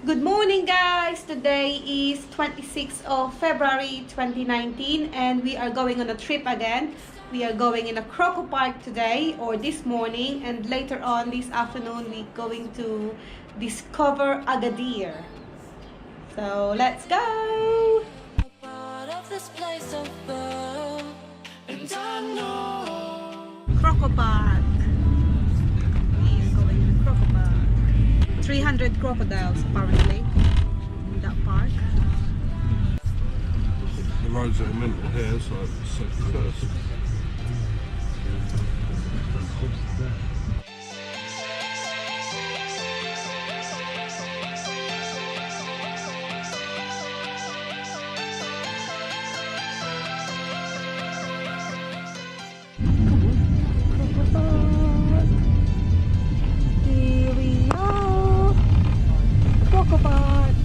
Good morning guys! Today is 26th of February 2019 and we are going on a trip again. We are going in a Crocoparc today or this morning, and later on this afternoon we're going to discover Agadir. So let's go! Crocoparc. We are going to Crocoparc. 300 crocodiles apparently in that park. The roads are mental here, so it's safety first. Here we are, Crocoparc.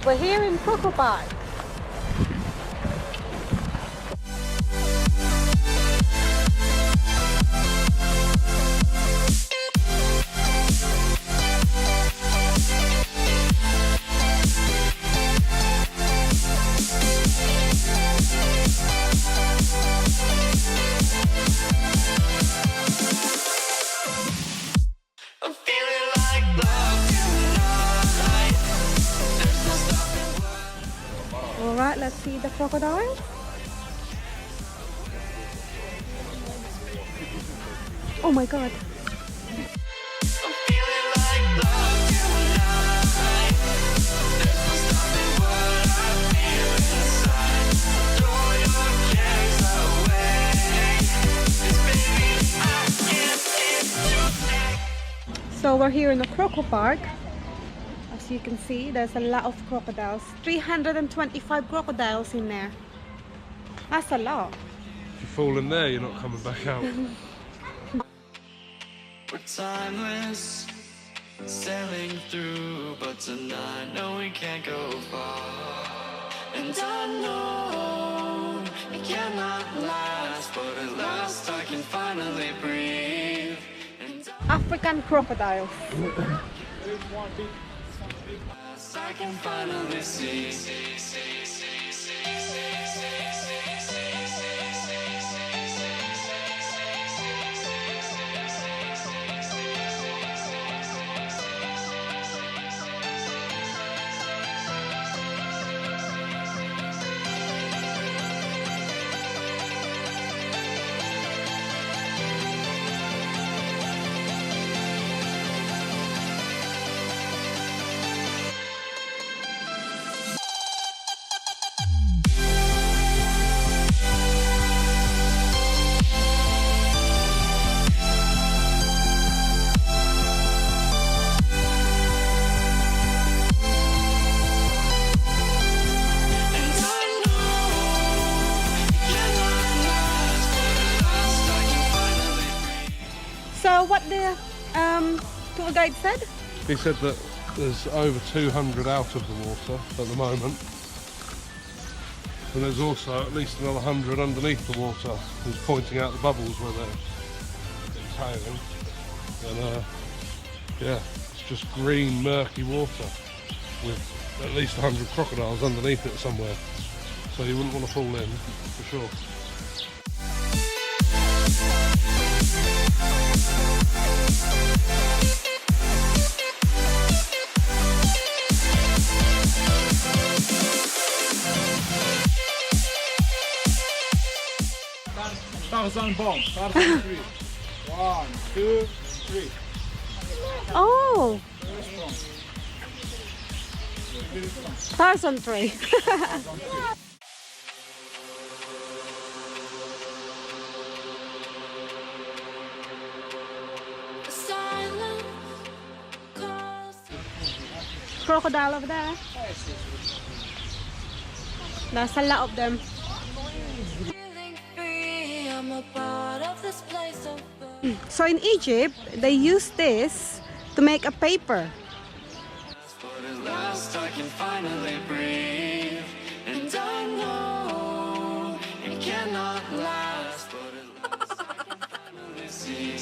We're here in Crocoparc. Alright, let's see the crocodile. Oh my god. So we're here in the Crocoparc. As you can see, there's a lot of crocodiles. 325 crocodiles in there. That's a lot. If you fall in there, you're not coming back out. We're timeless, sailing through, but tonight, no, we can't go far. And I know it cannot last, but at last I can finally breathe. African crocodiles. I can finally see. So what the tour guide said? He said that there's over 200 out of the water at the moment. And there's also at least another 100 underneath the water. He's pointing out the bubbles where they're tailing. And yeah, it's just green, murky water with at least 100 crocodiles underneath it somewhere. So you wouldn't want to fall in, for sure. Tarzan bomb. Tarzan 3. 1, 2, 3. Oh, Very strong. Tarzan tree. Crocodile over there. There's a lot of them. So in Egypt, they use this to make a paper. But at last I can finally breathe, and I know cannot last, but at last I can finally see.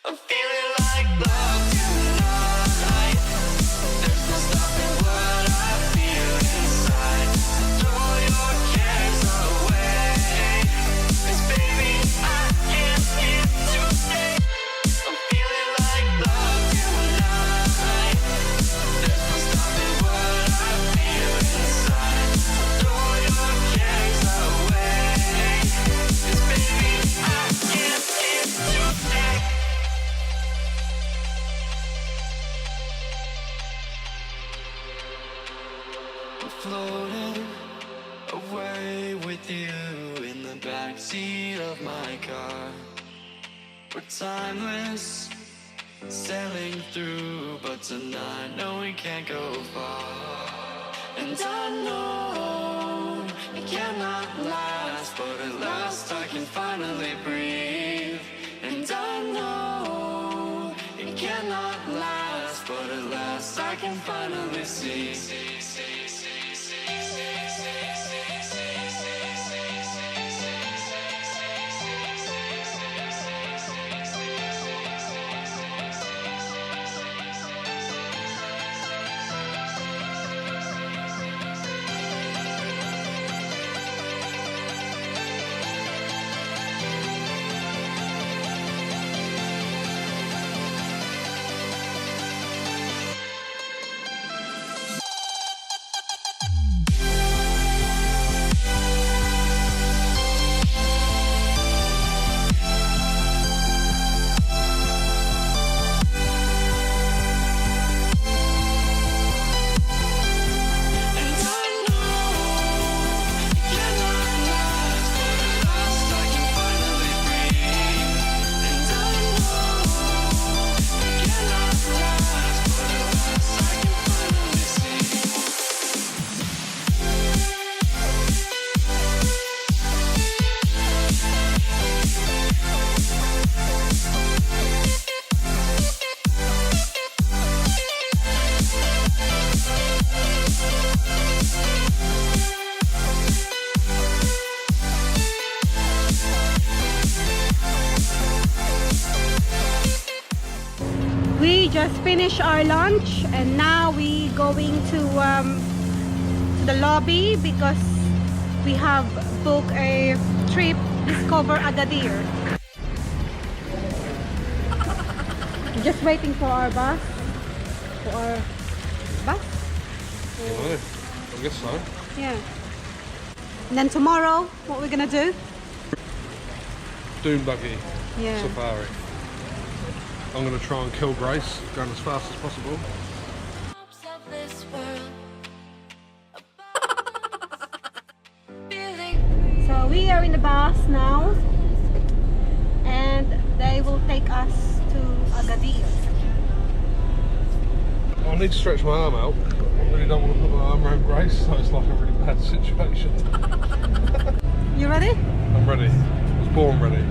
I'm feeling like love tonight. There's no stopping what I feel inside. Throw your cares away. 'Cause baby, I can't get to stay. I'm feeling like love tonight. There's no stopping what I feel inside. Throw your cares away. 'Cause baby, I can't get to stay. Floating away with you in the backseat of my car. We're timeless, sailing through, but tonight, no, we can't go far. And I know it cannot last, but at last I can finally breathe. And I know it cannot last, but at last I can finally see. We just finished our lunch and now we going to the lobby because we have booked a trip discover Agadir. Just waiting for our bus. I guess so. Yeah. And then tomorrow, what we're gonna do? Dune buggy Yeah. safari. I'm going to try and kill Grace, going as fast as possible. Of this world. Feeling So we are in the bus now, and they will take us to Agadir. I need to stretch my arm out. I really don't want to put my arm around Grace, so it's like a really bad situation. You ready? I'm ready. I was born ready.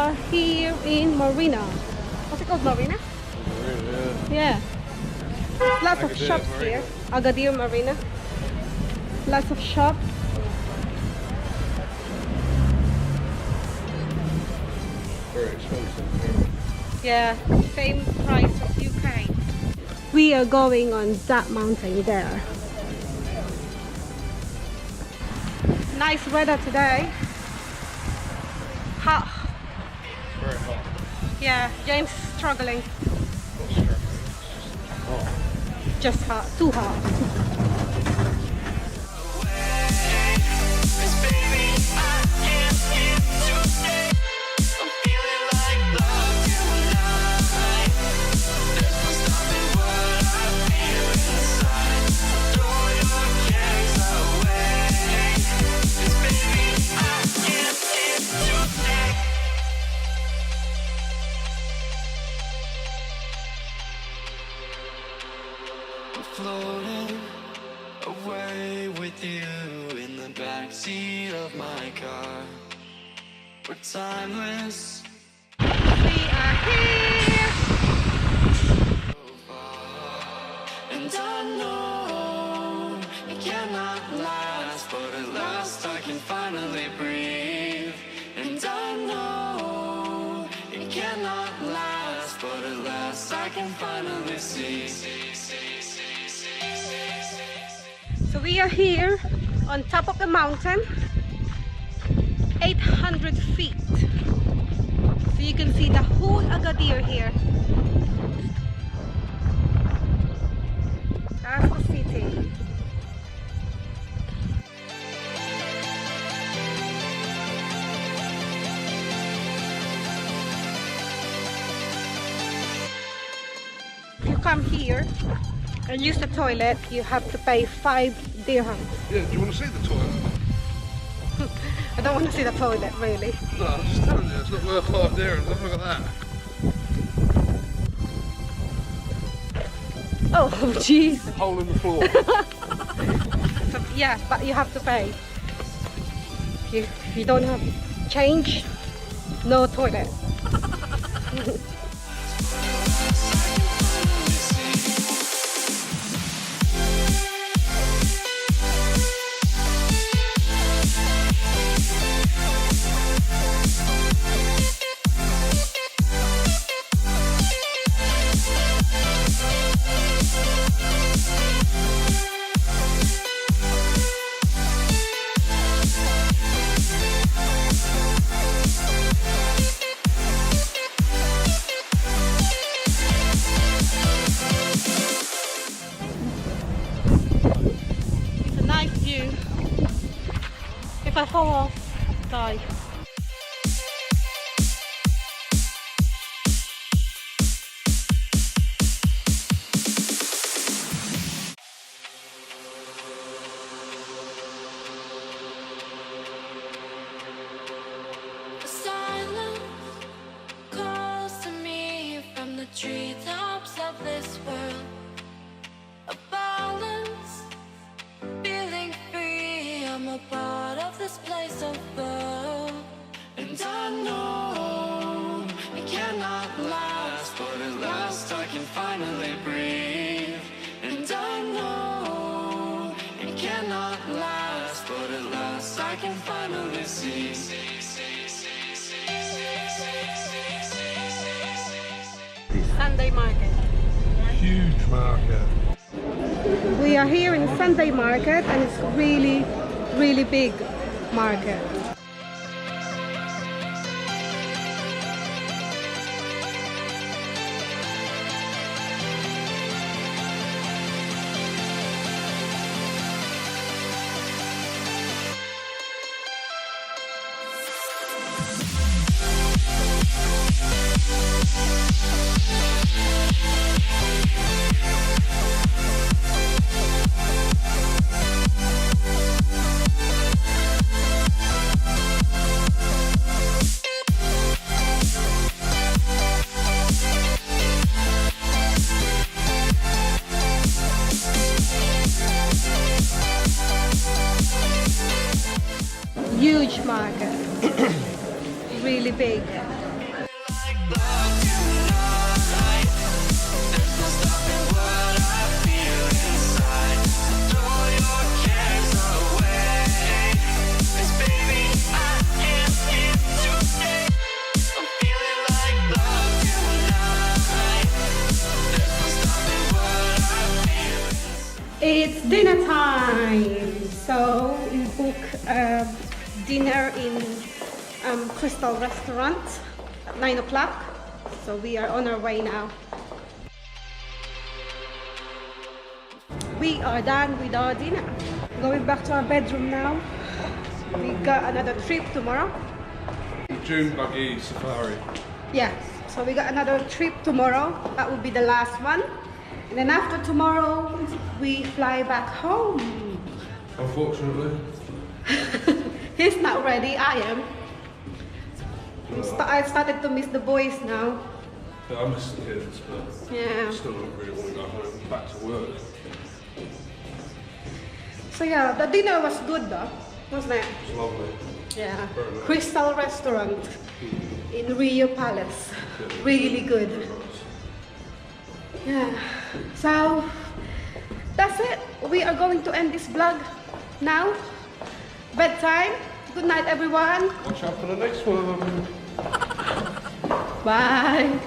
are here in Marina. What's it called, Marina? Yeah. Lots of AGADIR shops Marina. here. Agadir Marina. Lots of shops. Very expensive. Yeah, same price as UK. We are going on that mountain there. Nice weather today. Hot. Very hot. Yeah, James is struggling. Oh. Just hot, too hot. Cause baby, I can't get to stay. I'm feeling like love tonight. There's no stopping what I feel inside. Throw your cares away. Cause baby, I can't get to stay. I'm floating away with you in the backseat of my car. We're timeless, We are here. so far. And I know it cannot last, but at last I can finally breathe. And I know it cannot last, but at last I can finally see. So we are here on top of the mountain, 800 feet. So you can see the whole Agadir here. That's the city. If you come here and use the toilet, you have to pay 5 dirhams. Yeah, do you want to see the toilet? I don't want to see the toilet, really. No, I'm just telling you, it's not worth 5 dirhams. Look at that. Oh, jeez. Hole in the floor. So, yeah, but you have to pay. If you don't have change, no toilet. It's a nice view. If I fall off, die. Silence calls to me from the treetops of this world. A balance, feeling free. I'm a part of this place of love. And I know it cannot last, but at last I can finally breathe. And I know it cannot last, but at last I can finally see. Sunday market. Huge market. We are here in Sunday market and it's really, really big market. Huge market. Really big. It's dinner time. So we book dinner in Crystal Restaurant at 9 o'clock. So we are on our way now. We are done with our dinner. Going back to our bedroom now. We got another trip tomorrow. June buggy safari. Yeah, so we got another trip tomorrow. That will be the last one. And then after tomorrow, we fly back home. Unfortunately. He's not ready, I am. I started to miss the boys now. Yeah, I miss the kids, but Yeah. I still don't really want to go home, back to work. So yeah, the dinner was good though, wasn't it? It's lovely. Yeah. Very nice. Crystal Restaurant in Rio Palace. Really good. Yeah. So that's it. We are going to end this vlog now. Bedtime. Good night, everyone. Watch out for the next one. Bye.